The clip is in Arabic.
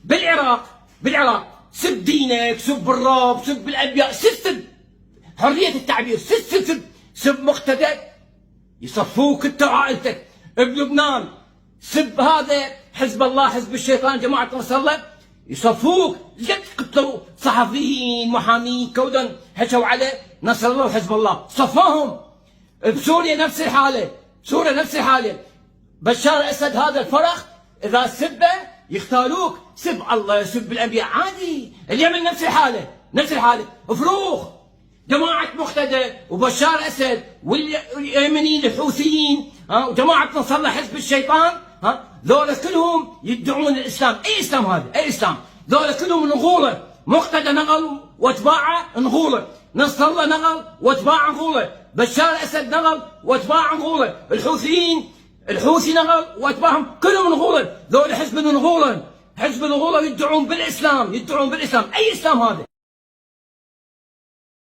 بالعراق سب دينك، سب الرب، سب الانبياء، سب حريه التعبير، سب مقتدى يصفوك انت وعائلتك. بلبنان سب هذا حزب الله، حزب الشيطان، جماعه نصر الله، يصفوك. ليش قتلوا صحفيين، محامين، كودا حكوا على نصر الله وحزب الله، صفاهم. بسوريا نفس الحاله، بشار الاسد هذا الفرخ اذا سبه يختالوك، سب الله، سب الانبياء، عادي. اليمن نفس الحاله، فروخ. جماعة مقتدى وبشار الاسد واليمنيين الحوثيين وجماعة نصر الله حزب الشيطان، ذولا كلهم يدعون الاسلام. اي اسلام هذا؟ اي اسلام؟ ذولا كلهم نغوله. مقتدى نغل واتباعه نغوله، نصر الله نغل واتباعه نغوله، بشار الاسد نغل واتباعه نغوله، الحوثي نغل واتباعهم كلهم نغوله. ذولا حزب نغوله يدعون بالاسلام. اي اسلام هذا؟